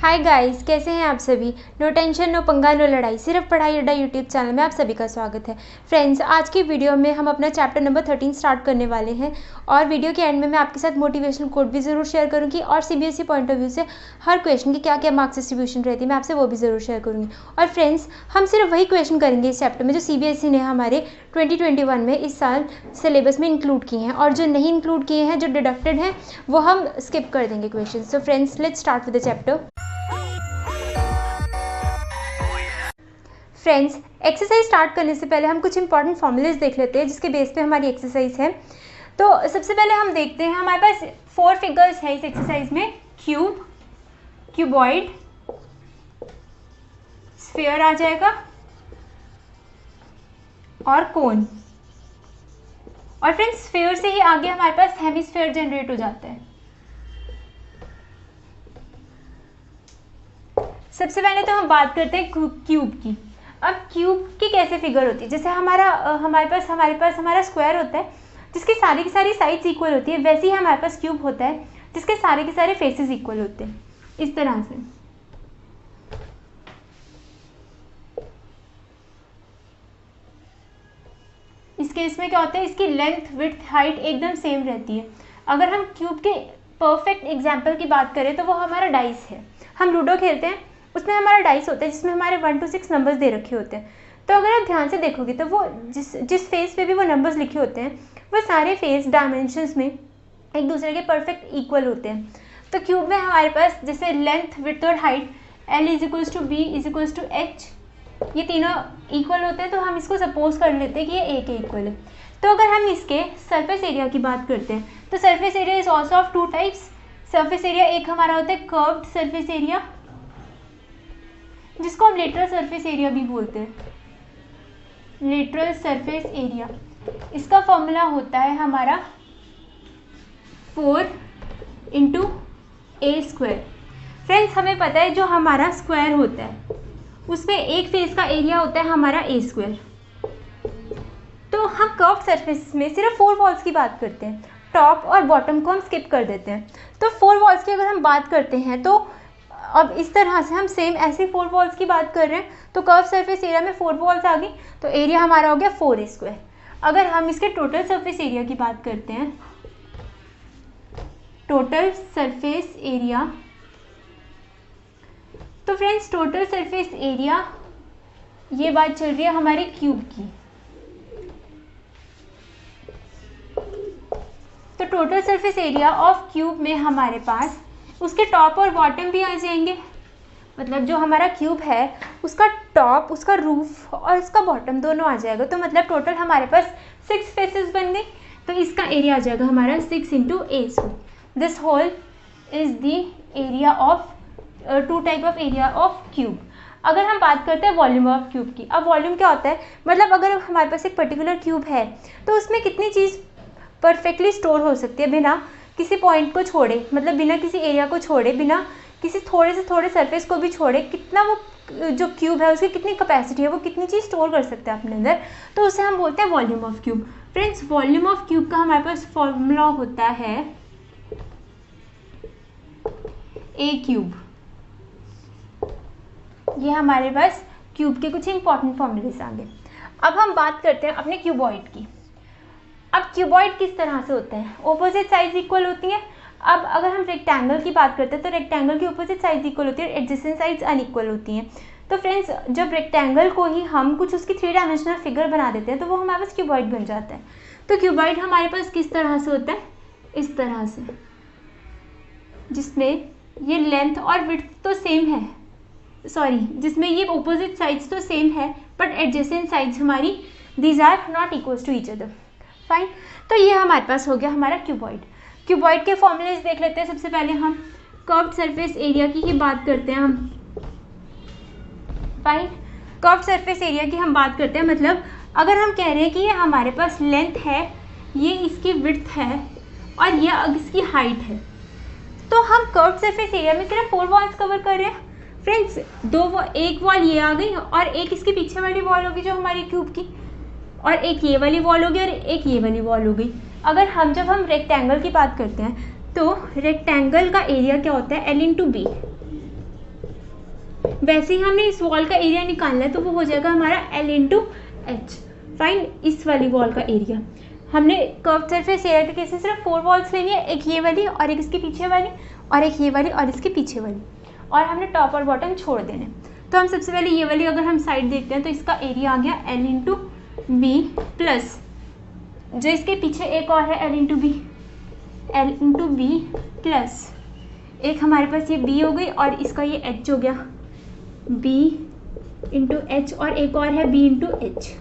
Hi guys, कैसे हैं आप सभी। नो टेंशन, नो पंगा, नो लड़ाई, सिर्फ पढ़ाई अड्डा यूट्यूब चैनल में आप सभी का स्वागत है। फ्रेंड्स, आज की वीडियो में हम अपना चैप्टर नंबर 13 स्टार्ट करने वाले हैं और वीडियो के एंड में मैं आपके साथ मोटिवेशनल कोट भी ज़रूर शेयर करूंगी और सीबीएसई पॉइंट ऑफ व्यू से हर क्वेश्चन की क्या क्या मार्क्स डिस्ट्रीब्यूशन रहती है मैं आपसे वो भी ज़रूर शेयर करूँगी। और फ्रेंड्स, हम सिर्फ वही क्वेश्चन करेंगे इस चैप्टर में जो सीबीएसई ने हमारे 2021 में इस साल सिलेबस में इंक्लूड किए हैं, और जो नहीं इंक्लूड किए हैं, जो डिडक्टेड हैं, वो हम स्किप कर देंगे question. So friends, let's start with the chapter. Friends, exercise start करने से पहले हम कुछ इंपॉर्टेंट फॉर्मूलेज देख लेते हैं जिसके बेस पे हमारी एक्सरसाइज है। तो सबसे पहले हम देखते हैं, हमारे पास 4 फिगर्स है इस एक्सरसाइज में। क्यूब, क्यूबॉइड, स्फीयर आ जाएगा और कोन। और फ्रेंड्स, स्फीयर से ही आगे हमारे पास हेमिस्फीयर जनरेट हो जाता है। सबसे पहले तो हम बात करते हैं क्यूब की। अब क्यूब की कैसे फिगर होती है, जैसे हमारे पास हमारा स्क्वायर होता है जिसकी सारी की सारी साइड्स इक्वल होती है, वैसे ही हमारे पास क्यूब होता है जिसके सारे के सारे फेसेस इक्वल होते हैं, इस तरह से। इस केस में क्या होता है, इसकी लेंथ, विड्थ, हाइट एकदम सेम रहती है। अगर हम क्यूब के परफेक्ट एग्जाम्पल की बात करें तो वो हमारा डाइस है। हम लूडो खेलते हैं, उसमें हमारा डाइस होता है जिसमें हमारे 1 to 6 नंबर्स दे रखे होते हैं। तो अगर आप ध्यान से देखोगे तो वो जिस फेस पे भी वो नंबर्स लिखे होते हैं, वो सारे फेस डायमेंशंस में एक दूसरे के परफेक्ट इक्वल होते हैं। तो क्यूब में हमारे पास जैसे लेंथ, विड्थ और हाइट L = B = H, ये तीनों इक्वल होते हैं। तो हम इसको सपोज कर लेते हैं कि ये A के इक्वल है। तो अगर हम इसके सरफेस एरिया की बात करते हैं तो surface area is also of 2 types. Surface area एक हमारा होता है कर्व्ड सरफेस एरिया, जिसको हम लेटरल सरफेस एरिया भी बोलते हैं। लेटरल सरफेस एरिया, इसका फॉर्मूला होता है हमारा 4 × A²। फ्रेंड्स, हमें पता है जो हमारा स्क्वायर होता है उसमें एक फेस का एरिया होता है हमारा A²। तो हम कर्व्ड सरफेस में सिर्फ 4 वॉल्स की बात करते हैं, टॉप और बॉटम को हम स्किप कर देते हैं। तो 4 वॉल्स की अगर हम बात करते हैं तो अब इस तरह से हम सेम ऐसे 4 वॉल्स की बात कर रहे हैं, तो कर्व सरफेस एरिया में 4 वॉल्स आ गई, तो एरिया हमारा हो गया 4A²। अगर हम इसके टोटल सरफेस एरिया की बात करते हैं, टोटल सरफेस एरिया, तो फ्रेंड्स टोटल सरफेस एरिया, ये बात चल रही है हमारे क्यूब की। तो total surface area of cube में हमारे पास उसके टॉप और बॉटम भी आ जाएंगे। मतलब जो हमारा क्यूब है उसका टॉप, उसका रूफ और उसका बॉटम दोनों आ जाएगा। तो मतलब टोटल हमारे पास 6 फेसेस बन गए। तो इसका एरिया आ जाएगा हमारा 6 × A²। This whole is the area of 2 type of area of cube. अगर हम बात करते हैं वॉल्यूम ऑफ क्यूब की, अब वॉल्यूम क्या होता है, मतलब अगर हमारे पास एक पर्टिकुलर क्यूब है तो उसमें कितनी चीज़ परफेक्टली स्टोर हो सकती है बिना किसी पॉइंट को छोड़े, मतलब बिना किसी एरिया को छोड़े, बिना किसी थोड़े से थोड़े सरफेस को भी छोड़े, कितना वो जो क्यूब है उसकी कितनी कैपेसिटी है, वो कितनी चीज़ स्टोर कर सकता है अपने अंदर, तो उसे हम बोलते हैं volume of cube. Friends, volume of cube का हमारे पास फॉर्मूला होता है A³। ये हमारे पास क्यूब के कुछ इंपॉर्टेंट फॉर्मूलेस आ गए। अब हम बात करते हैं अपने क्यूबॉइड की। अब क्यूबॉइड किस तरह से होते हैं, ऑपोजिट साइड्स इक्वल होती हैं। अब अगर हम रेक्टेंगल की बात करते हैं तो रेक्टेंगल की ऑपोजिट साइड्स इक्वल होती है, एडजेसेंट साइड्स अनइक्वल होती हैं। तो फ्रेंड्स, जब रेक्टेंगल को ही हम कुछ उसकी 3 डायमेंशनल फिगर बना देते हैं तो वो हमारे पास क्यूबॉइड बन जाता है। तो क्यूबॉइड हमारे पास किस तरह से होता है, इस तरह से, जिसमें ये लेंथ और विड्थ तो सेम है, जिसमें ये ऑपोजिट साइड्स तो सेम है बट एडजेसेंट साइड्स हमारी these are not equal to each other. Fine. तो ये हमारे पास हो गया हमारा क्यूबॉइड। क्यूबॉइड के फॉर्मूलेज देख लेते हैं। सबसे पहले हम कर्व्ड सरफेस एरिया की ही बात करते हैं हम। फाइन। कर्व्ड सरफेस एरिया की हम बात करते हैं, मतलब अगर हम कह रहे हैं कि ये हमारे पास लेंथ है, ये इसकी विड्थ है और ये इसकी हाइट है, तो हम कर्व्ड सरफेस एरिया में सिर्फ 4 वॉल्स कवर कर रहे हैं। फ्रेंड्स, एक वॉल ये आ गई और एक इसके पीछे वाली वॉल होगी जो हमारी क्यूब की, और एक ये वाली वॉल होगी और एक ये वाली वॉल हो गई। जब हम रेक्टेंगल की बात करते हैं तो रेक्टेंगल का एरिया क्या होता है, L इंटू बी। वैसे ही हमने इस वॉल का एरिया निकालना है तो वो हो जाएगा हमारा L इंटू एच। फाइंड इस वाली वॉल का एरिया। हमने कर्व सरफेस एरिया के केस में सिर्फ 4 वॉल्स लेनी है, एक ये वाली और एक इसके पीछे वाली और एक ये वाली और इसके पीछे वाली, और हमने टॉप और बॉटम छोड़ देने। तो हम सबसे पहले ये वाली अगर हम साइड देखते हैं तो इसका एरिया आ गया L इंटू बी प्लस जो इसके पीछे एक और है L इंटू बी प्लस एक हमारे पास ये B हो गई और इसका ये H हो गया B इंटू एच और एक और है B इंटू एच।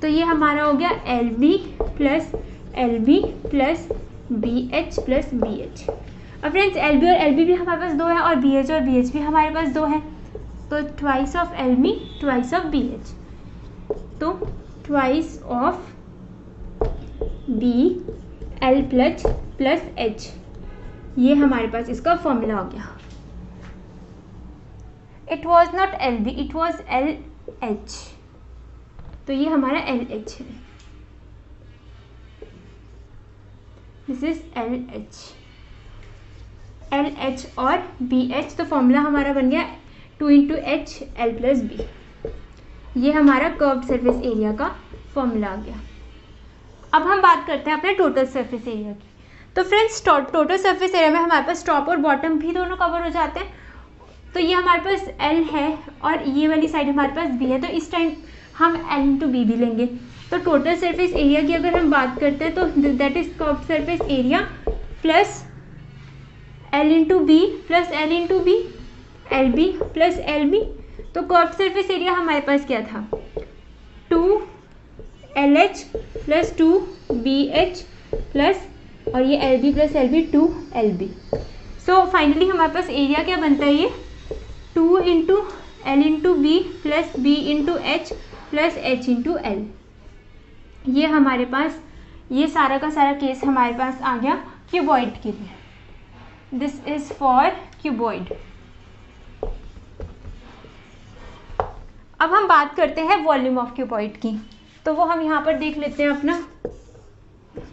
तो ये हमारा हो गया LB plus BH plus BH। अब फ्रेंड्स LB और LB भी हमारे पास 2 है और BH और BH भी हमारे पास 2 है, तो twice of LB twice of BH, तो twice of BL plus H, ये हमारे पास इसका फॉर्मूला हो गया। It was not LB, it was LH, तो ये हमारा LH है, दिस इज LH और BH। तो फॉर्मूला हमारा बन गया 2 into H L plus B। ये हमारा कर्व्ड सरफेस एरिया का फॉर्मूला आ गया। अब हम बात करते हैं अपने टोटल सरफेस एरिया की। तो फ्रेंड्स टोटल सरफेस एरिया में हमारे पास टॉप और बॉटम भी दोनों कवर हो जाते हैं। तो ये हमारे पास L है और ये वाली साइड हमारे पास B है, तो इस टाइम हम L इंटू B भी लेंगे। तो टोटल सरफेस एरिया की अगर हम बात करते हैं तो that is curved surface area plus L into B plus L into B, LB plus LB। तो कर्व्ड सरफेस एरिया हमारे पास क्या था, 2LH प्लस 2BH प्लस और ये LB plus LB 2LB। So finally हमारे पास एरिया क्या बनता है, ये 2 into L into B plus B into H plus H into L। ये हमारे पास ये सारा का सारा केस हमारे पास आ गया क्यूबॉइड के लिए। This is for cuboid. अब हम बात करते हैं वॉल्यूम ऑफ क्यूबॉइड की, तो वो हम यहाँ पर देख लेते हैं अपना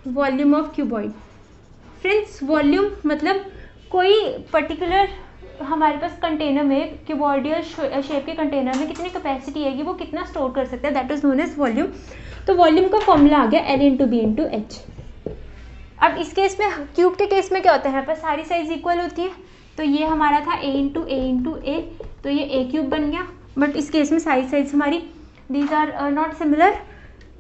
volume of cuboid. Friends volume मतलब कोई पर्टिकुलर हमारे पास कंटेनर में, क्यूबॉइडियल शेप के कंटेनर में कितनी कैपेसिटी है कि वो कितना स्टोर कर सकता है, that is known as volume. तो वॉल्यूम का फॉर्मूला आ गया L into B into H. अब इस केस में क्यूब के केस में क्या होता है, हमारे पास सारी साइज इक्वल होती है, तो ये हमारा था A इंटू ए, तो ये A क्यूब बन गया। बट इस केस में सारी साइज हमारी दीज आर नॉट सिमिलर,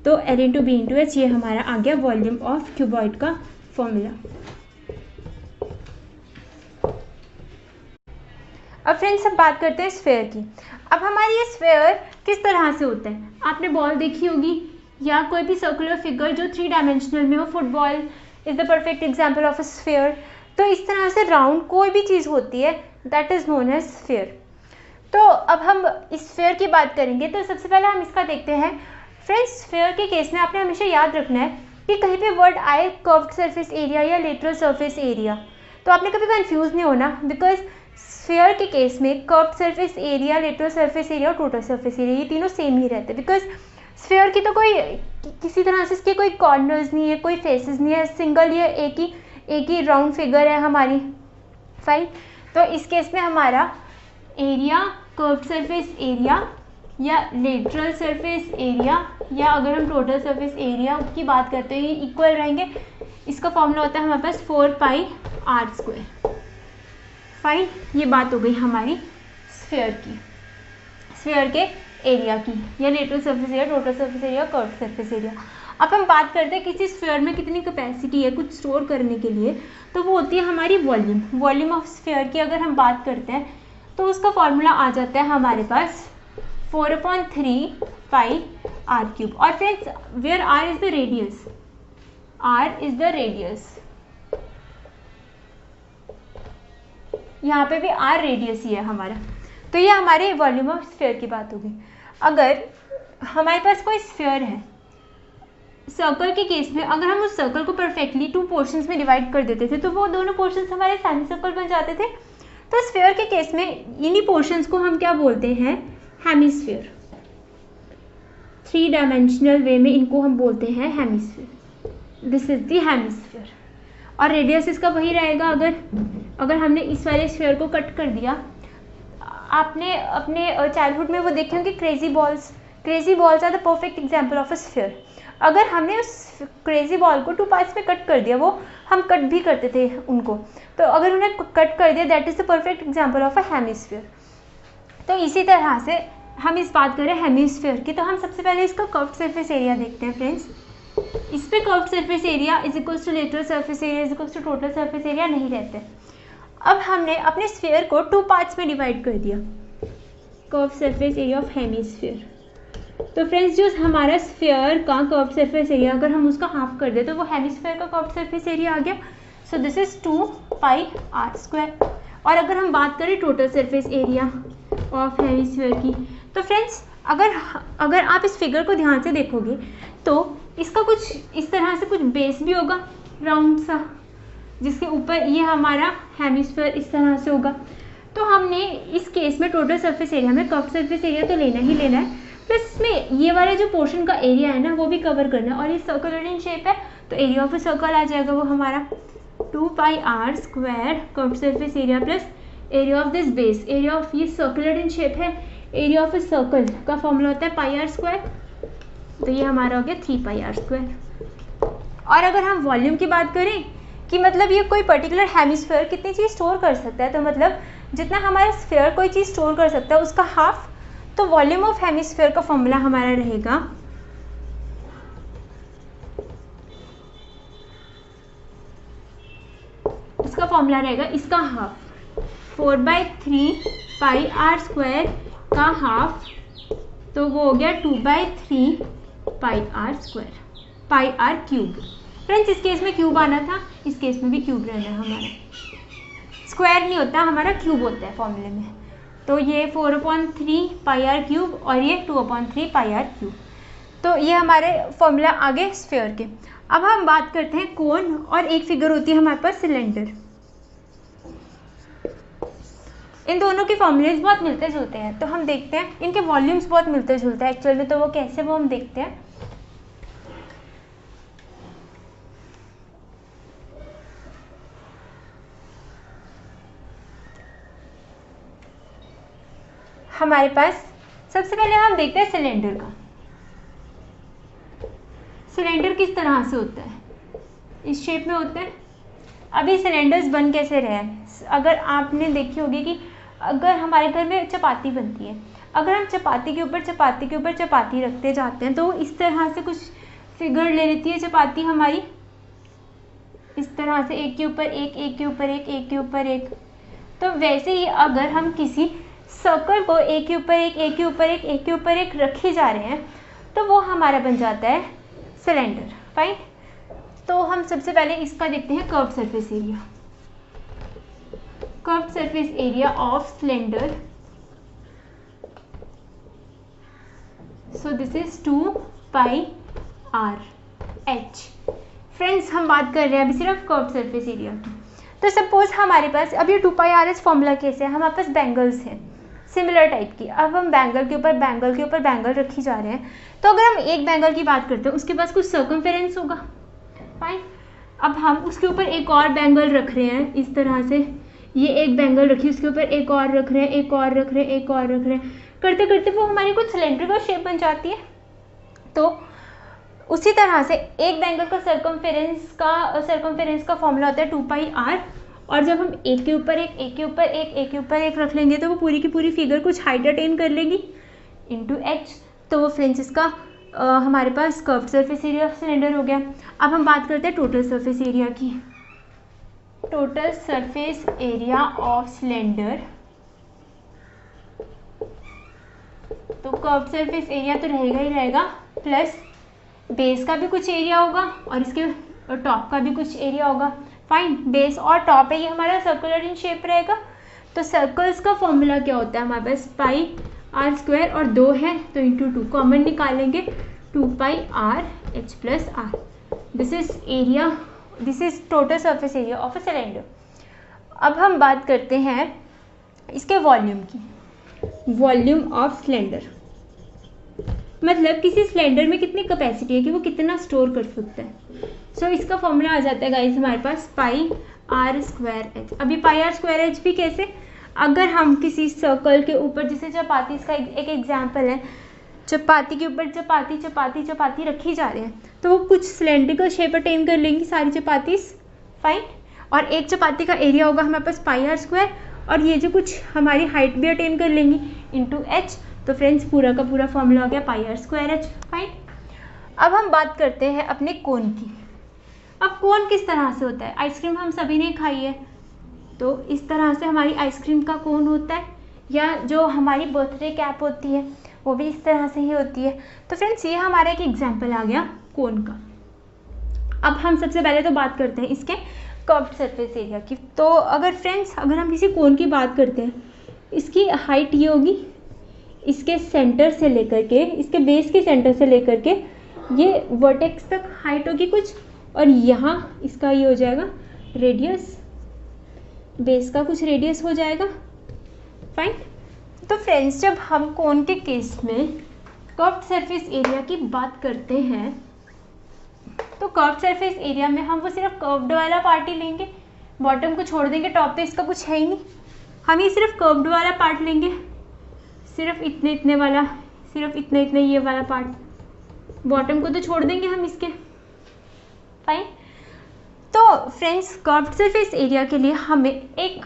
तो L into B into H ये हमारा आ गया वॉल्यूम ऑफ क्यूबॉइड का फॉर्मूला। अब फ्रेंड्स अब बात करते हैं स्फेयर की। अब हमारी ये स्फेयर किस तरह से होता है, आपने बॉल देखी होगी या कोई भी सर्कुलर फिगर जो 3 डायमेंशनल में हो, football is the perfect example of a sphere. तो इस तरह से राउंड कोई भी चीज़ होती है that is known as sphere. तो अब हम इस स्फेयर की बात करेंगे, तो सबसे पहले हम इसका देखते हैं। फ्रेंड्स स्फेयर के केस में आपने हमेशा याद रखना है कि कहीं पे वर्ड आए कर्व्ड सरफेस एरिया या लेटरल सरफेस एरिया, तो आपने कभी कंफ्यूज नहीं होना, बिकॉज स्फेयर के केस में curved surface area, lateral surface area और टोटल सरफेस एरिया ये तीनों सेम ही रहते हैं। बिकॉज स्फेयर की तो कोई किसी तरह से इसके कोई कॉर्नर्स नहीं है, कोई फेसेस नहीं है, सिंगल ये एक ही राउंड फिगर है हमारी। फाइन, तो इस केस में हमारा एरिया, कर्व्ड सरफेस एरिया या लेटरल सरफेस एरिया या अगर हम टोटल सरफेस एरिया की बात करते हैं ये इक्वल रहेंगे। इसका फॉर्मूला होता है हमारे पास 4πr²। फाइन, ये बात हो गई हमारी स्फेयर की, स्फेयर के एरिया की, या lateral surface area, total surface area, curved surface area. अब हम बात करते हैं किसी स्फेयर में कितनी कैपेसिटी है कुछ स्टोर करने के लिए, तो वो होती है हमारी वॉल्यूम। वॉल्यूम ऑफ स्फेयर की अगर हम बात करते हैं तो उसका फॉर्मूला आ जाता है हमारे पास 4/3πr³। और friends where r is the radius, r is the radius, यहाँ पे भी r रेडियस ही है हमारा। तो ये हमारे वॉल्यूम ऑफ स्फेयर की बात होगी। अगर हमारे पास कोई स्फेयर है, सर्कल के केस में अगर हम उस सर्कल को परफेक्टली 2 पोर्शंस में डिवाइड कर देते थे तो वो दोनों पोर्शंस हमारे सेमी सर्कल बन जाते थे। तो स्फेयर के केस में इन्हीं पोर्शंस को हम क्या बोलते हैं, हेमिस्फीयर। 3 डायमेंशनल वे में इनको हम बोलते हैं hemisphere. This is the hemisphere. और रेडियस इसका वही रहेगा। अगर हमने इस वाले स्फीयर को कट कर दिया, आपने अपने चाइल्डहुड में वो देखे होंगे crazy balls are the perfect example of a sphere. अगर हमने उस क्रेजी बॉल को 2 पार्ट्स में कट कर दिया, वो हम कट भी करते थे उनको, तो अगर उन्हें कट कर दिया, that is the perfect example of a hemisphere. तो इसी तरह से हम इस बात करें हेमिस्फीयर की, तो हम सबसे पहले इसका कर्व्ड सरफेस एरिया देखते हैं फ्रेंड्स। इस पे curved surface area is equals to lateral surface area is equals to total surface area नहीं रहते। अब हमने अपने स्फीयर को 2 पार्ट्स में डिवाइड कर दिया, curved surface area of hemisphere. तो फ्रेंड्स जो हमारा स्फीयर का कर्व्ड सरफेस एरिया, अगर हम उसका हाफ कर दे तो वो हेमिस्फीयर का कर्व्ड सरफेस एरिया आ गया। सो दिस इज 2πr²। और अगर हम बात करें total surface area of hemisphere की, तो फ्रेंड्स अगर आप इस फिगर को ध्यान से देखोगे तो इसका कुछ इस तरह से कुछ बेस भी होगा राउंड सा, जिसके ऊपर ये हमारा हेमिस्फीयर इस तरह से होगा। तो हमने इस केस में टोटल सरफेस एरिया में कर्व्ड सरफेस एरिया तो लेना ही लेना है, प्लस इसमें ये वाले जो पोर्शन का एरिया है ना वो भी कवर करना है। और ये सर्कुलर इन शेप है, तो एरिया ऑफ अ सर्कल आ जाएगा वो हमारा 2πr² curved surface area plus area of this base. Area of ये सर्कुलर इन शेप है, एरिया ऑफ अ सर्कल का फॉर्मूला होता है πr², तो ये हमारा हो गया 3πr²। और अगर हम वॉल्यूम की बात करें कि मतलब ये कोई पर्टिकुलर हेमिस्फीयर कितनी चीज़ स्टोर कर सकता है, तो मतलब जितना हमारा स्फीयर कोई चीज़ स्टोर कर सकता है उसका हाफ, तो वॉल्यूम ऑफ हेमिस्फीयर का फॉर्मूला हमारा रहेगा इसका हाफ 4/3πr² का हाफ, तो वो हो गया 2/3πr², πr³ फ्रेंड्स। इस केस में क्यूब आना था, इस केस में भी क्यूब रहना है हमारा, स्क्वायर नहीं होता हमारा, क्यूब होता है फॉर्मूले में। तो ये 4/3πr³ और ये 2/3πr³, तो ये हमारे फॉर्मूला आगे स्फीयर के। अब हम बात करते हैं कोन, और एक फिगर होती है हमारे पास सिलेंडर। इन दोनों के फॉर्मूलेज बहुत मिलते जुलते हैं, तो हम देखते हैं इनके वॉल्यूम्स बहुत मिलते जुलते हैं एक्चुअल में, तो वो कैसे वो हम देखते हैं। हमारे पास सबसे पहले हम देखते हैं सिलेंडर का। सिलेंडर किस तरह से होता है, इस शेप में होता है। अभी सिलेंडर्स बन कैसे रहे हैं, अगर आपने देखी होगी कि अगर हमारे घर में चपाती बनती है, अगर हम चपाती के ऊपर चपाती रखते जाते हैं, तो इस तरह से कुछ फिगर ले लेती है चपाती हमारी, इस तरह से एक के ऊपर एक, एक के ऊपर एक, एक के ऊपर एक। तो वैसे ही अगर हम किसी सर्कल को एक के ऊपर एक, एक के ऊपर एक, एक के ऊपर एक रखे जा रहे हैं, तो वो हमारा बन जाता है सिलेंडर। फाइन। तो हम सबसे पहले इसका देखते हैं curved surface area. Curved surface area of cylinder, so this is 2πr/h। Friends हम बात कर रहे हैं अभी सिर्फ कर्व्ड सरफेस एरिया की। तो सपोज हमारे पास अब ये 2πr/h फॉर्मूला कैसे है, हमारे पास बैंगल्स हैं सिमिलर टाइप की। अब हम बैंगल के ऊपर बैंगल रखी जा रहे हैं, तो अगर हम एक बैंगल की बात करते हैं उसके पास कुछ सर्कमफेरेंस होगा। फाइन। अब हम उसके ऊपर एक और बैंगल रख रहे हैं इस तरह से, ये एक बैंगल रखी, उसके ऊपर एक और रख रहे हैं, एक और रख रहे हैं, एक और रख रहे हैं, करते करते वो हमारी कुछ सिलेंड्रिकल शेप बन जाती है। तो उसी तरह से एक बैंगल का सर्कमफेरेंस का फॉर्मूला होता है 2πr, और जब हम एक के ऊपर एक, एक के ऊपर एक, एक के ऊपर एक रख लेंगे तो वो पूरी की पूरी फिगर कुछ हाइट अटेन कर लेगी इंटू h। तो वो फ्रेंड्स इसका हमारे पास curved surface area of cylinder हो गया। अब हम बात करते हैं टोटल सरफेस एरिया की। Total surface area of cylinder, तो कर्व्ड सरफेस एरिया तो रहेगा ही रहेगा, प्लस बेस का भी कुछ एरिया होगा और इसके टॉप का भी कुछ एरिया होगा। फाइन। बेस और टॉप है, ये हमारा सर्कुलर इन शेप रहेगा। तो सर्कल्स का फॉर्मूला क्या होता है हमारे पास, πr² और 2 है तो इंटू 2 कॉमन निकालेंगे, 2πr/h + r। This is area, this is total surface area of a cylinder. अब हम बात करते हैं इसके वॉल्यूम की। वॉल्यूम ऑफ सिलेंडर मतलब किसी सिलेंडर में कितनी कैपेसिटी है कि वो कितना स्टोर कर सकता है। सो इसका फॉर्मूला आ जाता है गाइस हमारे पास पाई आर स्क्वायर एच। अभी पाई आर स्क्वायर एच भी कैसे, अगर हम किसी सर्कल के ऊपर, जैसे चपाती, इसका एक एग्जाम्पल है, चपाती के ऊपर चपाती चपाती चपाती रखी जा रही है, तो वो कुछ सिलेंड्रिकल शेप अटेन कर लेंगी सारी चपाती, फाइन। और एक चपाती का एरिया होगा हमारे पास पाई आर स्क्वायर, और ये जो कुछ हमारी हाइट भी अटेन कर लेंगी इंटू एच। तो फ्रेंड्स पूरा का पूरा फॉर्मूला हो गया पाई आर स्क्वायर एच, फाइन। अब हम बात करते हैं अपने कोन की। अब कोन किस तरह से होता है, आइसक्रीम हम सभी ने खाई है, तो इस तरह से हमारी आइसक्रीम का कोन होता है, या जो हमारी बर्थडे कैप होती है वो भी इस तरह से ही होती है। तो फ्रेंड्स ये हमारा एक एग्जाम्पल आ गया कोन का। अब हम सबसे पहले तो बात करते हैं इसके कर्व्ड सरफेस एरिया की। तो अगर फ्रेंड्स अगर हम किसी कोन की बात करते हैं, इसकी हाइट ये होगी, इसके सेंटर से लेकर के, इसके बेस के सेंटर से लेकर के ये वर्टेक्स तक हाइट होगी कुछ, और यहाँ इसका ये हो जाएगा रेडियस, बेस का कुछ रेडियस हो जाएगा, फाइन। तो फ्रेंड्स जब हम कोन के केस में कर्व्ड सरफेस एरिया की बात करते हैं, तो कर्व्ड सरफेस एरिया में हम वो सिर्फ कर्व्ड वाला पार्ट ही लेंगे, बॉटम को छोड़ देंगे, टॉप पे इसका कुछ है ही नहीं, हम ये सिर्फ कर्व्ड वाला पार्ट लेंगे, सिर्फ इतने इतने वाला, सिर्फ इतने इतने ये वाला पार्ट, बॉटम को तो छोड़ देंगे हम इसके, फाइन। तो फ्रेंड्स कर्व्ड सरफेस एरिया के लिए हमें एक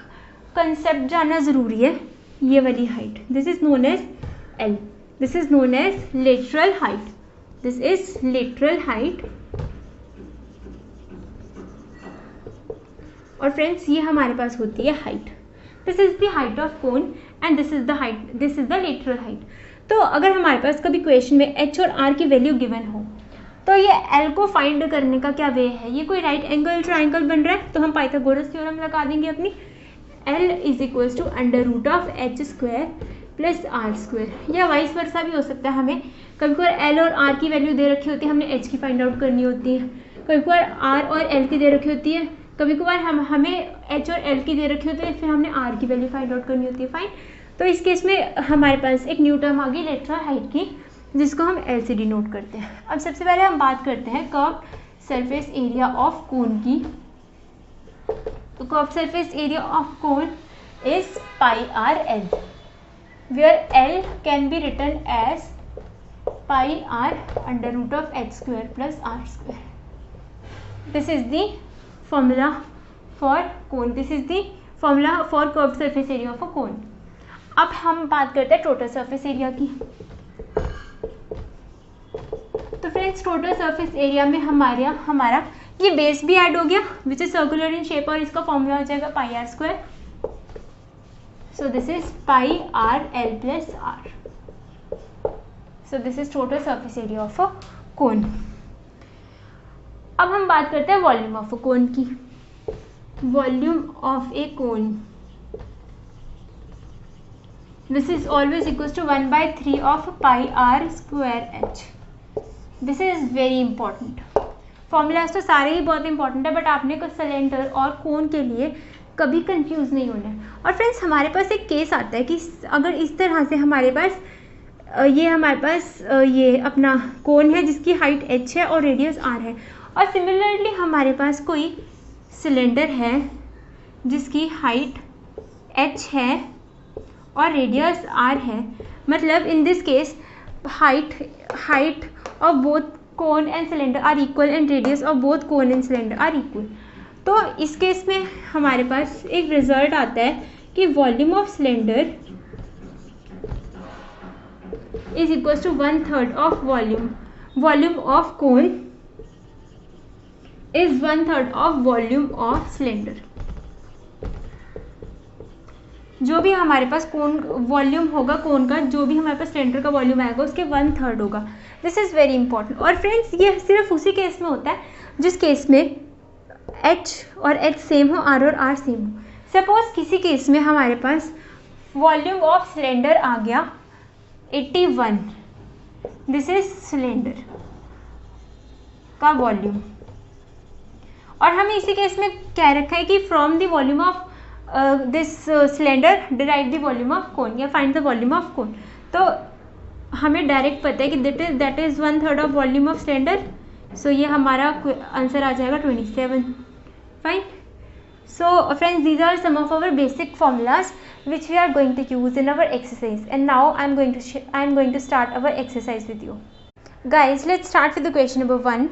कंसेप्ट जानना ज़रूरी है, ये वाली height, this is known as L, this is known as lateral height, this is lateral height. और फ्रेंड्स ये हमारे पास होती है height, this is the height of cone and this is the height, this is the lateral height. तो अगर हमारे पास कभी क्वेश्चन में एच और आर की वैल्यू गिवन हो, तो ये एल को फाइंड करने का क्या वे है, ये कोई राइट एंगल ट्राइंगल बन रहा है, तो हम पाइथागोरस थ्योरम लगा देंगे अपनी, L is equals to under root of H square plus R square, या वाइस वर्सा भी हो सकता है। हमें कभी कभार एल और आर की वैल्यू दे रखी होती है, हमने एच की फाइंड आउट करनी होती है, कभी कभार आर और एल की दे रखी होती है, कभी कभार हमें एच और एल की दे रखी होती है, फिर हमने आर की वैल्यू फाइंड आउट करनी होती है, फाइन। तो इस केस में हमारे पास एक न्यू टर्म आ गई लेटरल हाइट की, जिसको हम एल से डिनोट करते हैं। अब सबसे पहले हम बात करते हैं curved surface area of cone की। तो curved surface area of cone is pi are L, where L can be written as pi R under root of H square plus R square. This is the formula for cone, this is the formula for curved surface area of a cone। अब हम बात करते हैं total surface area की। तो friends total surface area में हमारा ये बेस भी ऐड हो गया which is circular in shape, और इसका फॉर्मूला हो जाएगा pi are square. So this is pi R L plus r. So this is total surface area of a cone. अब हम बात करते हैं वॉल्यूम ऑफ अ कोन की। Volume of a cone, this is always equals to 1/3 of pi are square H. This is very important. Formulas तो सारे ही बहुत important है, बट आपने को सिलेंडर और कोन के लिए कभी कंफ्यूज नहीं होना है। और फ्रेंड्स हमारे पास एक केस आता है कि अगर इस तरह से हमारे पास ये अपना कोन है जिसकी हाइट एच है और रेडियस आर है, और सिमिलरली हमारे पास कोई सिलेंडर है जिसकी हाइट एच है और रेडियस आर है, मतलब in this case height of both cone and cylinder are equal and radius of both cone and cylinder are equal. तो इस केस में हमारे पास एक रिजल्ट आता है कि volume of cylinder is equal to 1/3 of volume of cone is 1/3 of volume of cylinder. जो भी हमारे पास कोन वॉल्यूम होगा कोन का, जो भी हमारे पास सिलेंडर का वॉल्यूम आएगा उसके 1/3 होगा। This is very important. और फ्रेंड्स ये सिर्फ उसी केस में होता है जिस केस में एच और एच सेम हो, आर और आर सेम हो। सपोज किसी केस में हमारे पास वॉल्यूम ऑफ सिलेंडर आ गया 81, दिस इज सिलेंडर का वॉल्यूम, और हमें इसी केस में कह रखा है कि from the volume of this cylinder derive the volume of cone या find the volume of cone. तो हमें डायरेक्ट पता है कि that is 1/3 of volume of cylinder so ये हमारा आंसर आ जाएगा 27. Fine. So friends, these are some of our basic formulas which we are going to use in our exercise, and now I'm going to start our exercise with you. Guys, let's start with the question number 1.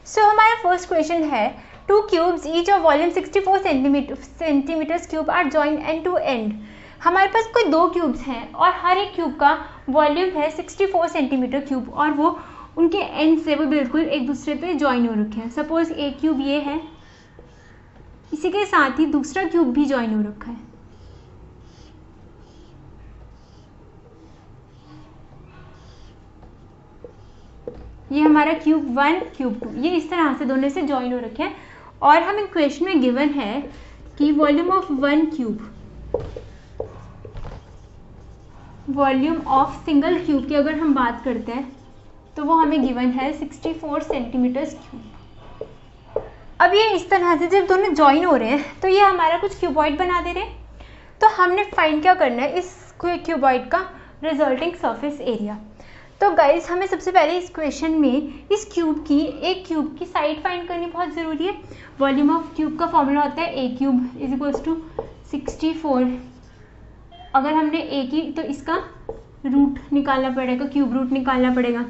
So हमारा first question है, two cubes each of volume 64 centimeters cube are joined end to end. हमारे पास कोई दो cubes हैं और हर एक cube का वॉल्यूम है 64 सेंटीमीटर क्यूब, और वो उनके एंड से वो बिल्कुल एक दूसरे पे ज्वाइन हो रखे हैं. सपोज एक क्यूब ये है, इसी के साथ ही दूसरा क्यूब भी ज्वाइन हो रखा है. ये हमारा क्यूब 1 क्यूब 2 ये इस तरह से दोनों से ज्वाइन हो रखे हैं, और हमें क्वेश्चन में गिवन है कि volume of one cube, volume of single cube की अगर हम बात करते हैं तो वो हमें गिवन है 64 सेंटीमीटर क्यूब. अब ये इस तरह से जब दोनों ज्वाइन हो रहे हैं तो ये हमारा कुछ क्यूबॉइड बना दे रहे हैं. तो हमने फाइंड क्या करना है, इस क्यूबॉइड का रिजल्टिंग सरफेस एरिया. तो गाइस, हमें सबसे पहले इस क्वेश्चन में इस एक क्यूब की साइड फाइंड करनी बहुत ज़रूरी है. वॉल्यूम ऑफ क्यूब का फॉर्मूला होता है ए क्यूब इज इक्वल्स टू 64. अगर हमने ए की तो इसका रूट निकालना पड़ेगा, क्यूब रूट निकालना पड़ेगा.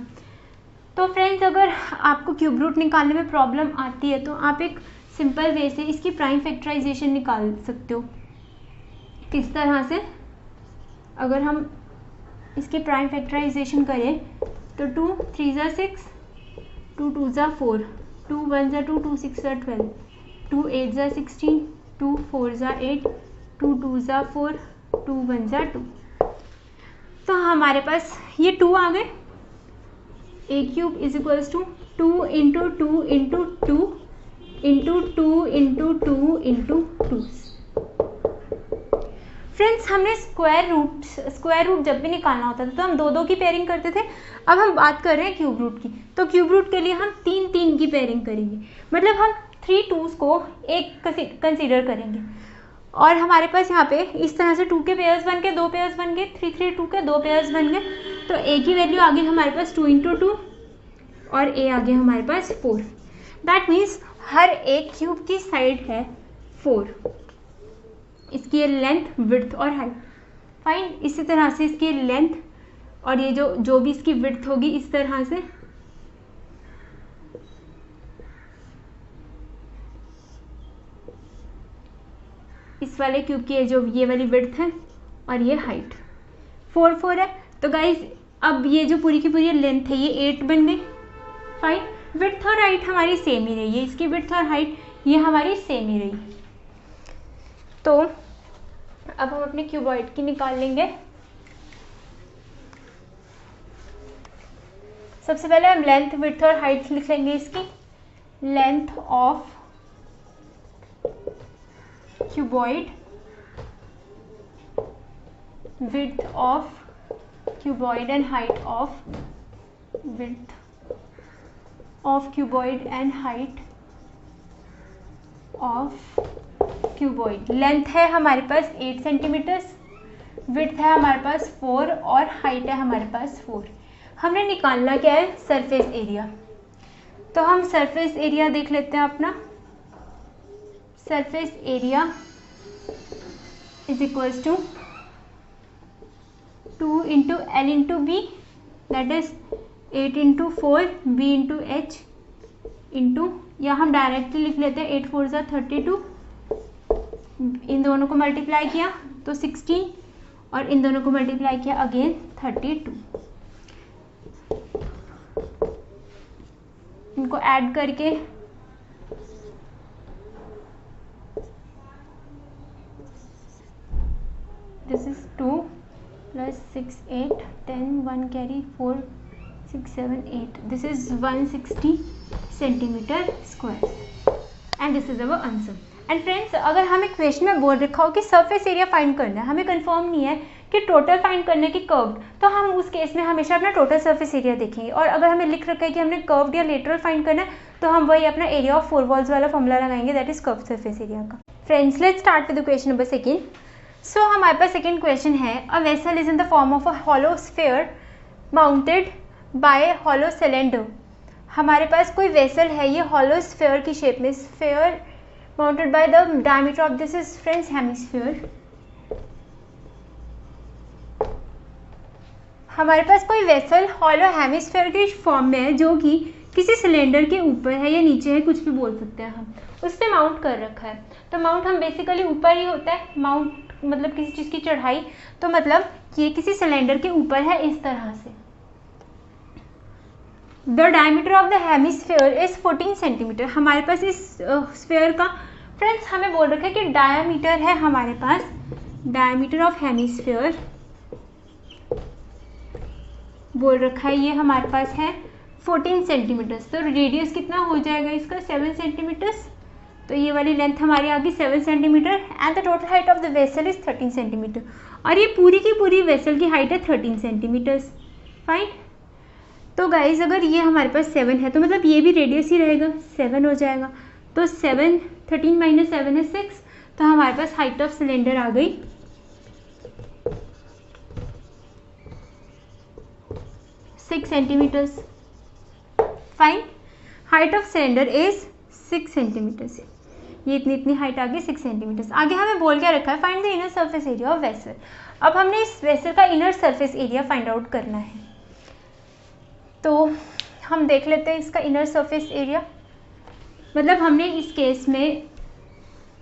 तो फ्रेंड्स, अगर आपको क्यूब रूट निकालने में प्रॉब्लम आती है तो आप एक सिंपल वे से इसकी प्राइम फैक्टराइजेशन निकाल सकते हो. किस तरह से, अगर हम इसकी प्राइम फैक्टराइजेशन करें तो 2 3 ज़ा 6, 2 2 ज़ा 4, 2 1 ज़ा 2, 2 6 ज़ा 12, 2 8 ज़ा 16, 2 4 ज़ा 8, 2 2 ज़ा 4, 2 1 ज़ा 2. तो हमारे पास ये 2 आ गए. A cube is equals to 2 into 2 into 2 into 2 into 2 into 2. Friends, हमने स्क्वायर रूट जब भी निकालना होता था तो हम 2 की पेयरिंग करते थे. अब हम बात कर रहे हैं क्यूब रूट की, तो क्यूब रूट के लिए हम 3 की पेयरिंग करेंगे. मतलब हम 3 2s को एक कंसीडर करेंगे, और हमारे पास यहाँ पे इस तरह से 2 के पेयर्स बन गए, 2 पेयर्स बन गए, 3 3 2 के 2 पेयर्स बन गए. तो ए की वैल्यू आ गई हमारे पास 2 इंटू 2 और ए आ गया हमारे पास 4. दैट मीन्स हर एक क्यूब की साइड है 4. इसकी ये लेंथ, विड्थ और हाइट. फाइन. इसी तरह से इसकी लेंथ और ये जो भी इसकी विड्थ होगी इस तरह से इस वाले क्यूब की ये वाली विड्थ है और ये हाइट 4 4 है. तो गाइज, अब ये जो पूरी की पूरी लेंथ है ये 8 बन गई. फाइन. विड्थ और हाइट हमारी सेम ही रही है, इसकी विड्थ और हाइट ये हमारी सेम ही रही. तो अब हम अपने क्यूबॉइड की निकाल लेंगे. सबसे पहले हम लेंथ, विड्थ और हाइट लिख लेंगे. इसकी length of cuboid, width of cuboid and height of width of cuboid and height of cuboid. Length है हमारे पास 8 सेंटीमीटर्स, विड्थ है हमारे पास 4 और हाइट है हमारे पास 4. हमने निकालना क्या है, सरफेस एरिया. तो हम सरफेस एरिया देख लेते हैं अपना. Surface area is equals to 2 into L into B, that is 8 into 4 B into H into, या हम डायरेक्टली लिख लेते हैं 8 4 ज़ा 32. इन दोनों को मल्टीप्लाई किया तो 16 और इन दोनों को मल्टीप्लाई किया अगेन 32. इनको ऐड करके this is 2 plus 6 8 10 1 carry 4 6 7 8. This is 160 centimeter square and this is our answer. And friends, अगर हमें क्वेश्चन में बोल रखा हो कि सरफेस एरिया फाइंड करना है, हमें कंफर्म नहीं है कि टोटल फाइंड करने की कर्व्ड, तो हम उस केस में हमेशा अपना टोटल सरफेस एरिया देखेंगे. और अगर हमें लिख रखा है कि हमने कर्व्ड या लेटरल फाइंड करना है तो हम वही अपना एरिया ऑफ 4 वॉल्स वाला फॉर्मूला लगाएंगे, that is curved surface area का. Friends, let's start with the question number 2. So हमारे पास सेकेंड क्वेश्चन है, a vessel is in the form of a hollow sphere mounted by hollow cylinder. हमारे पास कोई vessel है, ये हॉलो स्फीयर की शेप में, sphere mounted by the diameter of this is friends hemisphere. हमारे पास कोई वेसल हॉलो हेमिस्फीयर के फॉर्म में है जो कि किसी सिलेंडर के ऊपर है या नीचे है, कुछ भी बोल सकते हैं हम, उस पर माउंट कर रखा है। तो माउंट हम बेसिकली ऊपर ही होता है, माउंट मतलब किसी चीज़ की चढ़ाई, तो मतलब ये किसी सिलेंडर के ऊपर है इस तरह से। The diameter of the hemisphere is 14 centimetre. हमारे पास इस स्फीयर का फ्रेंड्स हमें बोल रखा है कि डायमीटर है हमारे पास, डायमीटर ऑफ हेमिस्फीयर बोल रखा है, ये हमारे पास है 14 सेंटीमीटर्स। तो रेडियस कितना हो जाएगा इसका 7 सेंटीमीटर्स। तो ये वाली लेंथ हमारी आ गई 7 centimetre and the total height of the vessel is 13 centimetre. और ये पूरी की पूरी वेसल की हाइट है 13 सेंटीमीटर्स। फाइन। तो गाइज अगर ये हमारे पास 7 है तो मतलब ये भी रेडियस ही रहेगा, 7 हो जाएगा। तो 7 13 माइनस 7 है 6। तो हमारे पास हाइट ऑफ सिलेंडर आ गई 6 centimetres. Fine. Height of cylinder is 6 centimetres. ये इतनी हाइट आ गई 6 सेंटीमीटर्स। आगे हमें बोल क्या रखा है, find the inner surface area of vessel. अब हमने इस वेसल का inner surface area find out करना है। तो हम देख लेते हैं इसका इनर सरफेस एरिया। मतलब हमने इस केस में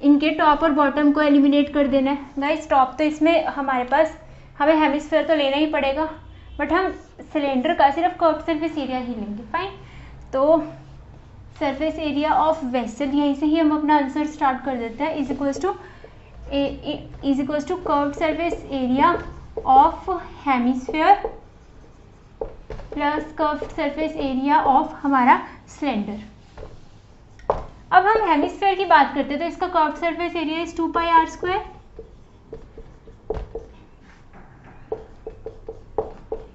इनके टॉप और बॉटम को एलिमिनेट कर देना है। गाइस टॉप तो इसमें हमारे पास हमें हेमिस्फीयर तो लेना ही पड़ेगा, बट हम सिलेंडर का सिर्फ कर्व्ड सरफेस एरिया ही लेंगे। फाइन। तो सरफेस एरिया ऑफ वेसल, यहीं से ही हम अपना आंसर स्टार्ट कर देते हैं, is equals to curved surface area of hemisphere plus curved surface area of हमारा सिलेंडर। अब हम हेमिस्फीयर की बात करते हैं तो इसका curved surface area is 2 pi r square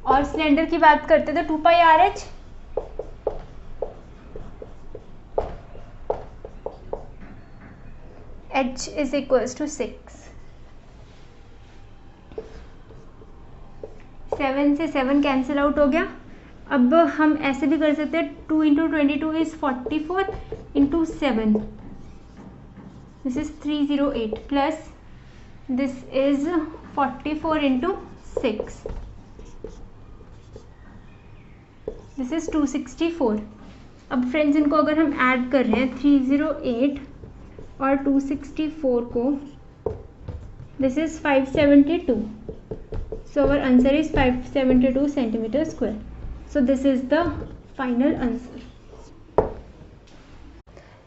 और सिलेंडर की बात करते हैं तो 2 pi r h। h is equals to 6। 7 से 7 कैंसिल आउट हो गया। अब हम ऐसे भी कर सकते हैं 2 into 22 is 44 into 7 this is 308 plus this is 44 into 6 this is 264। अब फ्रेंड्स इनको अगर हम ऐड कर रहे हैं 308 और 264 को, this is 572। So our answer is 572 centimeter square. So this is the final answer.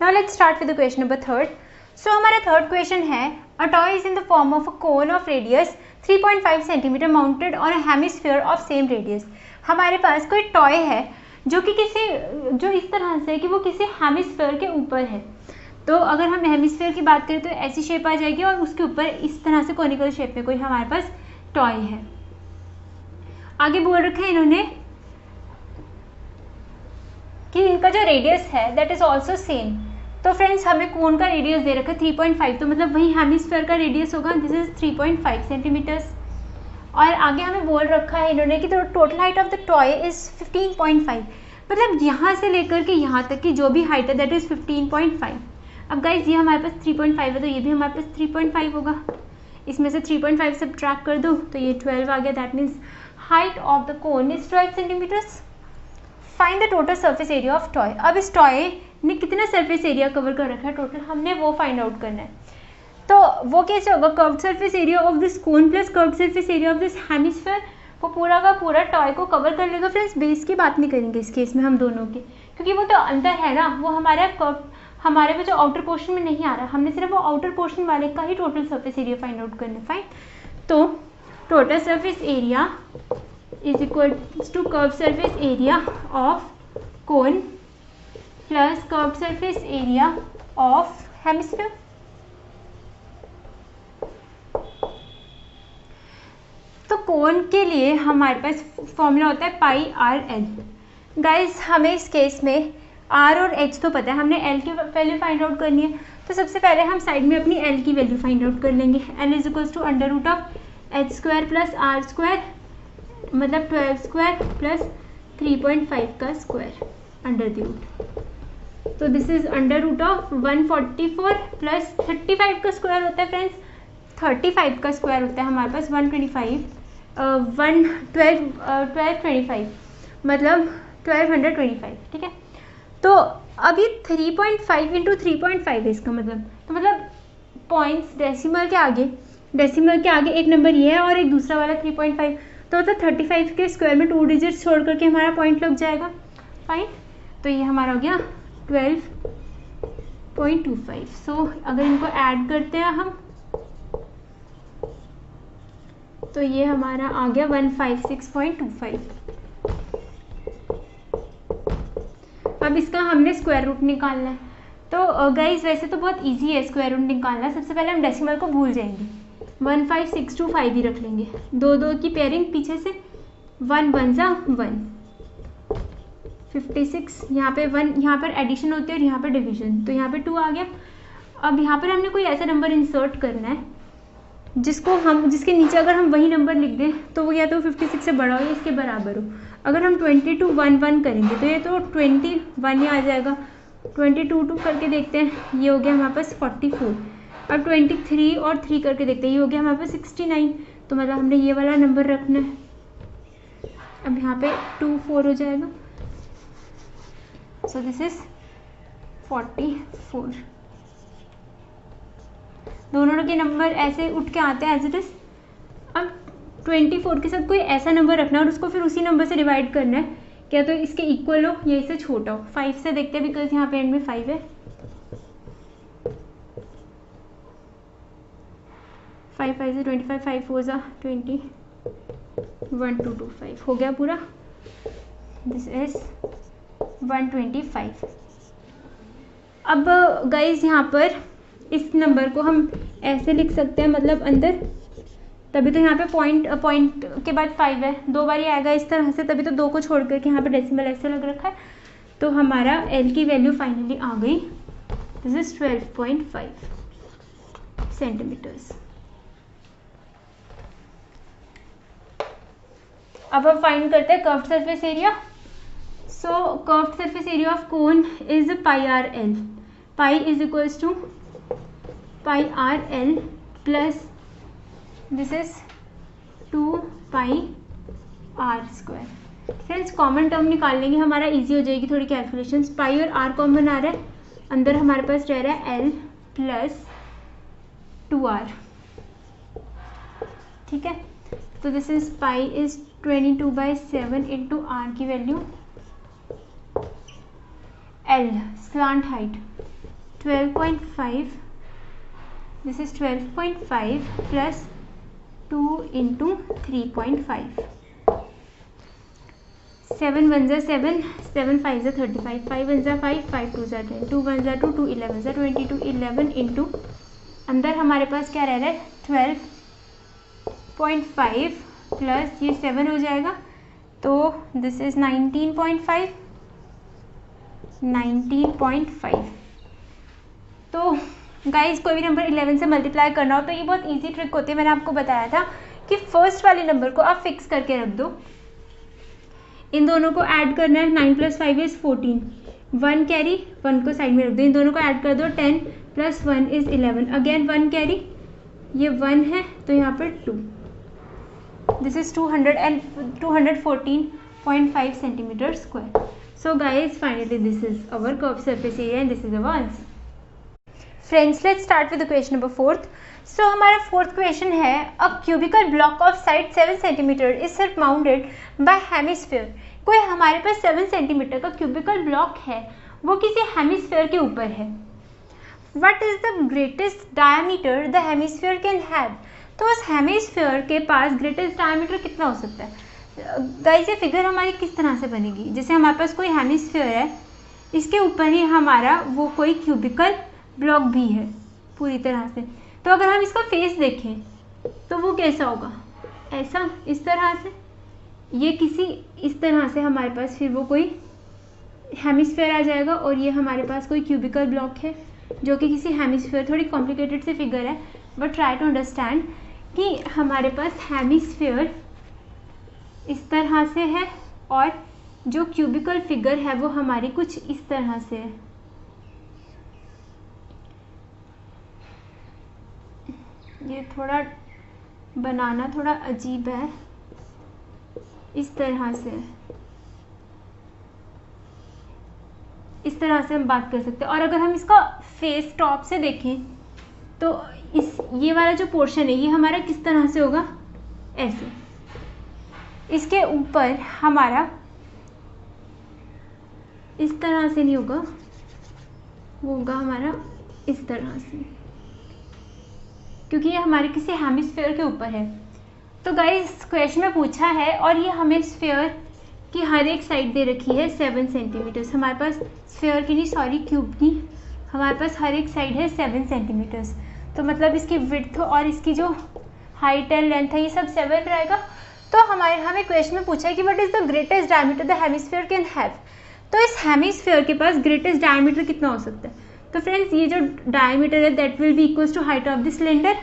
Now let's start with the question number 3rd. So हमारा थर्ड क्वेश्चन है, a toy is in the form of a cone of radius 3.5 centimeter mounted on a hemisphere of same radius. हमारे पास कोई toy है जो कि जो इस तरह से कि वो किसी हेमिस्फीयर के ऊपर है। तो अगर हम हेमिस्फीयर की बात करें तो ऐसी शेप आ जाएगी और उसके ऊपर इस तरह से कोनिकल शेप में कोई हमारे पास टॉय है। आगे बोल रखा है इन्होंने कि इनका जो रेडियस है दैट इज ऑल्सो सेम। तो फ्रेंड्स हमें कोन का रेडियस दे रखा है 3.5, तो मतलब वही हेमिस्फीयर का रेडियस होगा, दिस इज 3.5 सेंटीमीटर्स। और आगे हमें बोल रखा है इन्होंने कि total height of the toy is 15.5, मतलब यहाँ से लेकर के यहाँ तक की जो भी हाइट है दैट इज 15.5। अब गाइज ये हमारे पास 3.5 है तो ये भी हमारे पास 3.5 होगा। इसमें से 3.5 सब्ट्रैक्ट कर दो तो ये 12 आ गया। That means height of the cone is 12 centimetres. Find the total surface area of toy. अब इस टॉय ने कितना सरफेस एरिया कवर कर रखा है टोटल, हमने वो फाइंड आउट करना है। तो वो कैसे होगा, curved surface area of this cone plus curved surface area of this hemisphere, वो पूरा का पूरा टॉय को कवर कर लेगा। फ्रेंड्स बेस की बात नहीं करेंगे इस केस में हम दोनों की, क्योंकि वो तो अंदर है ना, वो हमारे में जो आउटर पोर्शन में नहीं आ रहा, हमने सिर्फ वो आउटर पोर्शन वाले का ही total surface area find out करना है। फाइन। तो total surface area is equal to curved surface area of cone plus curved surface area of hemisphere. तो कोन के लिए हमारे पास फॉर्मूला होता है पाई आर एल। गाइज हमें इस केस में आर और एच तो पता है, हमने एल की वैल्यू फाइंड आउट करनी है। तो सबसे पहले हम साइड में अपनी एल की वैल्यू फाइंड आउट कर लेंगे। L is equals to under root of H square plus R square, मतलब 12 स्क्वायर प्लस 3.5 का स्क्वायर। Under the root. तो this is under root of 144 plus 35 का स्क्वायर होता है फ्रेंड्स, 35 का स्क्वायर होता है हमारे पास 125 1225 मतलब 1225, ठीक है। तो अब ये 3.5 इंटू 3.5 है इसका मतलब, तो मतलब पॉइंट्स डेसिमल के आगे एक नंबर ये है और एक दूसरा वाला 3.5, तो मतलब 35 के स्क्वायर में 2 डिजिट्स छोड़ करके हमारा पॉइंट लग जाएगा, फाइन। तो ये हमारा हो गया 12.25। सो अगर इनको ऐड करते हैं हम तो ये हमारा आ गया 156.25। अब इसका हमने स्क्वायर रूट निकालना है। तो गाइज वैसे तो बहुत इजी है स्क्वायर रूट निकालना। सबसे पहले हम डेसिमल को भूल जाएंगे, 15625 ही रख लेंगे, 2 की पेयरिंग पीछे से, 1 1 जा 1, 56, यहाँ पे 1, यहाँ पर एडिशन होती है और यहाँ पर डिवीजन, तो यहाँ पे 2 आ गया। अब यहाँ पर हमने कोई ऐसा नंबर इंसर्ट करना है जिसके नीचे अगर हम वही नंबर लिख दें तो वो या तो 56 से बड़ा हो या इसके बराबर हो। अगर हम 22 1 1 करेंगे तो ये तो 21 ही आ जाएगा। 22 2 करके देखते हैं, ये हो गया हमारे पास 44। अब 23 और 3 करके देखते हैं, ये हो गया हमारे पास 69। तो मतलब हमने ये वाला नंबर रखना है। अब यहाँ पे 2 4 हो जाएगा, सो दिस इज 44। दोनों के नंबर ऐसे उठ के आते हैं एज इट इज। अब 24 के साथ कोई ऐसा नंबर रखना है और उसको फिर उसी नंबर से डिवाइड करना है, क्या तो इसके इक्वल हो या इससे छोटा हो। 5 से देखते हैं बिकॉज यहाँ पे एंड में 5 है। 5 5 से 25, 5 4 जा 20, 1 2 2 5 हो गया पूरा। This is 125। अब गाइज यहाँ पर इस नंबर को हम ऐसे लिख सकते हैं, मतलब अंदर, तभी तो यहाँ पे पॉइंट के बाद 5 है, 2 बार ही आएगा इस तरह से, तभी तो 2 को छोड़ करके यहाँ पे डेसिमल ऐसे लग रखा है। तो हमारा L की वैल्यू फाइनली आ गई, दिस इज 12.5 सेंटीमीटर्स। अब हम फाइंड करते हैं curved surface area. So curved surface area of cone is pi are L. Pi is equals to pi R L plus this is 2 pi are square. Friends common term निकाल लेंगे, हमारा easy हो जाएगी थोड़ी calculations. पाई और are common आ रहा है, अंदर हमारे पास रह रहा है एल प्लस 2r, ठीक है। तो this is pi is 22/7 into R की value, L slant height 12.5, this is 12.5 plus 2 into 3.5, 7 1 जा 7, 7 5 जा 35, 5 1 जा 5, 5 2 जा 10, 2 1 जा 2, 2 11 जा 22, 11 इंटू अंदर हमारे पास क्या रह रहा है 12.5 प्लस ये 7 हो जाएगा, तो दिस इज 19.5। तो गाइज कोई भी नंबर 11 से मल्टीप्लाई करना हो तो ये बहुत इजी ट्रिक होती है। मैंने आपको बताया था कि फर्स्ट वाले नंबर को आप फिक्स करके रख दो, इन दोनों को ऐड करना है, 9 + 5 इज 14, 1 कैरी, 1 को साइड में रख दो, इन दोनों को ऐड कर दो, 10 + 1 इज 11, अगेन 1 कैरी, ये 1 है तो यहाँ पर 2, this is 214.5 centimetre square. So guys finally this is our curved surface area and this is our answer. Friends let's start with the question number 4th। So हमारा 4th question है, a cubical block of side 7 centimetre is surrounded by hemisphere. कोई हमारे पास 7 centimetre का cubical block है, वो किसी hemisphere के ऊपर है। What is the greatest diameter the hemisphere can have. तो उस हेमिस्फीयर के पास ग्रेटेस्ट डायमीटर कितना हो सकता है। गाइस ये फिगर हमारी किस तरह से बनेगी, जैसे हमारे पास कोई हेमिस्फीयर है, इसके ऊपर ही हमारा वो कोई क्यूबिकल ब्लॉक भी है पूरी तरह से। तो अगर हम इसका फेस देखें तो वो कैसा होगा, ऐसा, इस तरह से, ये किसी इस तरह से हमारे पास फिर वो कोई हेमिस्फीयर आ जाएगा, और ये हमारे पास कोई क्यूबिकल ब्लॉक है जो कि किसी हेमिस्फीयर, थोड़ी कॉम्प्लिकेटेड सी फिगर है बट ट्राई टू अंडरस्टैंड कि हमारे पास हेमिस्फीयर इस तरह से है और जो क्यूबिकल फिगर है वो हमारी कुछ इस तरह से है। ये थोड़ा बनाना थोड़ा अजीब है, इस तरह से, इस तरह से हम बात कर सकते हैं। और अगर हम इसका फेस टॉप से देखें तो ये वाला जो पोर्शन है ये हमारा किस तरह से होगा, ऐसे। इसके ऊपर हमारा इस तरह से नहीं होगा, वो होगा हमारा इस तरह से, क्योंकि ये हमारे किसी हेमिस्फीयर के ऊपर है। तो गाइस क्वेश्चन में पूछा है और ये हमें स्फीयर की हर एक साइड दे रखी है 7 सेंटीमीटर्स। हमारे पास स्फीयर की नहीं, सॉरी क्यूब की, हमारे पास हर एक साइड है 7 सेंटीमीटर्स। तो मतलब इसकी विड्थ और इसकी जो हाइट एंड लेंथ है ये सब 7 रहेगा। तो हमें क्वेश्चन में पूछा है कि what is the greatest diameter the hemisphere can have. तो इस हेमिस्फीयर के पास ग्रेटेस्ट डायमीटर कितना हो सकता है। तो फ्रेंड्स ये जो डायमीटर है that will be equals to height of the cylinder.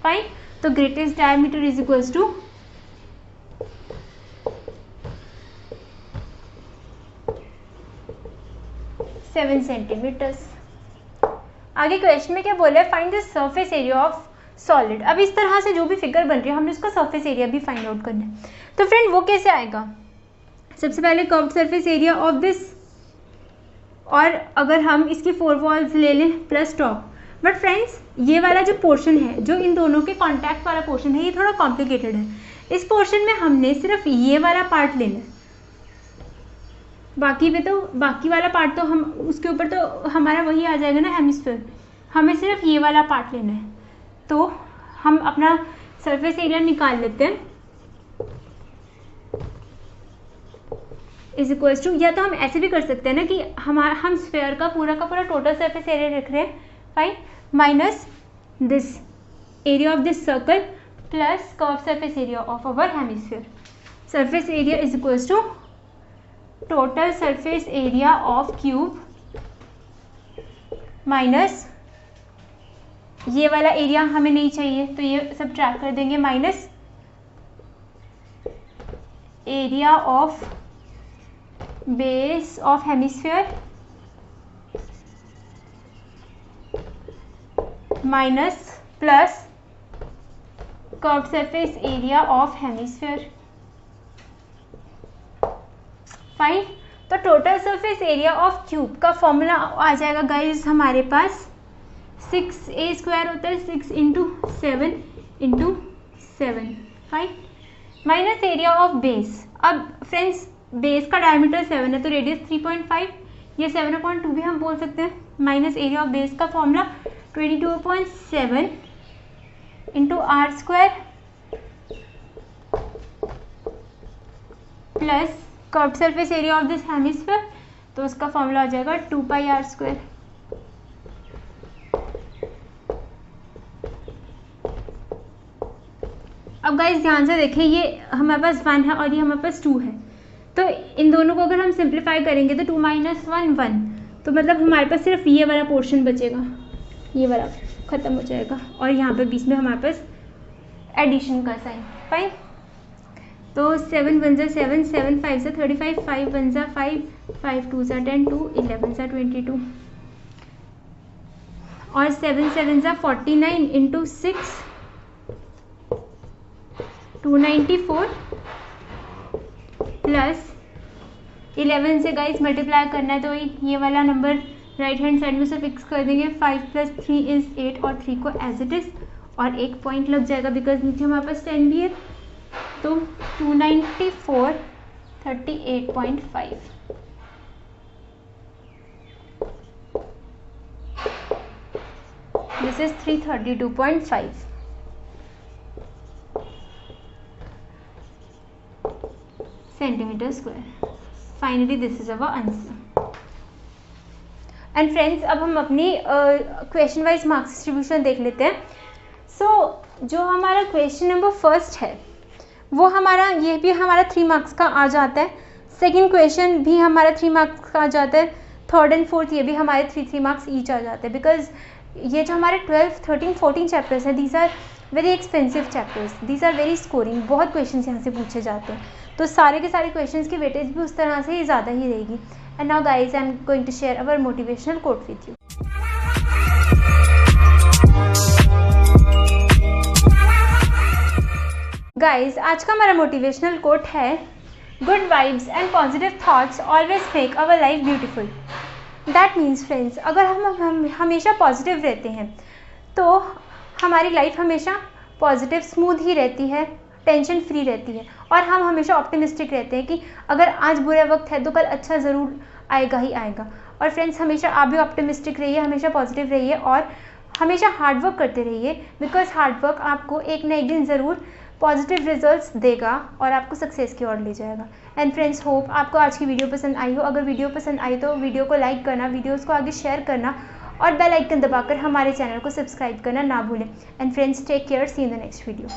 Fine, तो greatest diameter is equals to 7 centimetres. आगे क्वेश्चन में क्या बोला है, find the surface area of solid. अब इस तरह से जो भी फिगर बन रही है हमने उसका सरफेस एरिया भी फाइंड आउट करना है। तो फ्रेंड वो कैसे आएगा, सबसे पहले curved surface area of this, और अगर हम इसकी 4 वॉल्स ले लें प्लस टॉप। बट फ्रेंड्स ये वाला जो पोर्शन है, जो इन दोनों के कॉन्टैक्ट वाला पोर्शन है, ये थोड़ा कॉम्प्लिकेटेड है। इस पोर्शन में हमने सिर्फ ये वाला पार्ट लेना है, बाकी वाला पार्ट तो हम उसके ऊपर तो हमारा वही आ जाएगा ना हेमिस्फीयर, हमें सिर्फ ये वाला पार्ट लेना है। तो हम अपना सरफेस एरिया निकाल लेते हैं, इज इक्वल्स टू, या तो हम ऐसे भी कर सकते हैं ना कि हम स्फीयर का पूरा टोटल सरफेस एरिया रख रहे हैं, fine, minus this area of this circle plus curve surface area of our hemisphere. Surface area is equals to total surface area of cube minus ये वाला एरिया हमें नहीं चाहिए तो ये सब ट्रैक कर देंगे, minus area of base of hemisphere minus plus curved surface area of hemisphere. Fine, तो total surface area of cube का फॉर्मूला आ जाएगा गाइस हमारे पास 6a² होता है 6 × 7 × 7, fine, minus area of base. अब फ्रेंड्स बेस का डायमीटर 7 है तो रेडियस 3.5, ये 7/2 भी हम बोल सकते हैं, माइनस एरिया ऑफ बेस का formula 22.7 × r² plus curved surface area of this hemisphere, तो उसका फॉर्मूला आ जाएगा 2πr²। अब गाइस ध्यान से देखें, ये हमारे पास 1 है और ये हमारे पास 2 है, तो इन दोनों को अगर हम सिंप्लीफाई करेंगे तो 2 - 1 1, तो मतलब हमारे पास सिर्फ ये वाला पोर्शन बचेगा, ये वाला खत्म हो जाएगा और यहाँ पे बीच में हमारे पास एडिशन का साइन। फाइन, तो 7 × 1 = 7, 7 × 5 = 35, 5 × 1 = 5, 5 × 2 = 10, 2 × 11 = 22 और 7 × 7 = 49 × 6 294 प्लस 11 से गाइस मल्टीप्लाई करना है तो ये वाला नंबर राइट हैंड साइड में से फिक्स कर देंगे, 5 + 3 = 8 और 3 को एज इट इज़, और 1 पॉइंट लग जाएगा बिकॉज नीचे हमारे पास 10 भी है, तो 294 38.5। This is 332.5 centimetre square. Finally this is our answer. And friends अब हम अपनी क्वेश्चन वाइज मार्क्स डिस्ट्रीब्यूशन देख लेते हैं। जो हमारा क्वेश्चन नंबर 1 है वो हमारा, ये भी हमारा 3 मार्क्स का आ जाता है। सेकंड क्वेश्चन भी हमारा 3 मार्क्स का आ जाता है। थर्ड एंड फोर्थ ये भी हमारे 3 मार्क्स ईच आ जाते हैं, बिकॉज ये जो हमारे 12, 13, 14 चैप्टर्स हैं, these are very expensive chapters, these are very scoring, बहुत क्वेश्चन यहाँ से पूछे जाते हैं, तो सारे के सारे क्वेश्चन की वेटेज भी उस तरह से ज़्यादा ही रहेगी। And now guys I am going to share our motivational quote with you. Guys आज का हमारा मोटिवेशनल कोट है, good vibes and positive thoughts always make our life beautiful. That means friends, अगर हम हमेशा पॉजिटिव रहते हैं तो हमारी लाइफ हमेशा पॉजिटिव स्मूथ ही रहती है, टेंशन फ्री रहती है, और हम हमेशा ऑप्टिमिस्टिक रहते हैं कि अगर आज बुरा वक्त है तो कल अच्छा ज़रूर आएगा ही आएगा। और फ्रेंड्स हमेशा आप भी ऑप्टिमिस्टिक रहिए, हमेशा पॉजिटिव रहिए और हमेशा हार्ड वर्क करते रहिए, बिकॉज हार्ड वर्क आपको एक न एक दिन ज़रूर पॉजिटिव रिजल्ट्स देगा और आपको सक्सेस की ओर ले जाएगा। एंड फ्रेंड्स होप आपको आज की वीडियो पसंद आई हो। अगर वीडियो पसंद आई तो वीडियो को लाइक करना, वीडियोस को आगे शेयर करना और बेल आइकन दबाकर हमारे चैनल को सब्सक्राइब करना ना भूलें। And friends take care, see in the next video.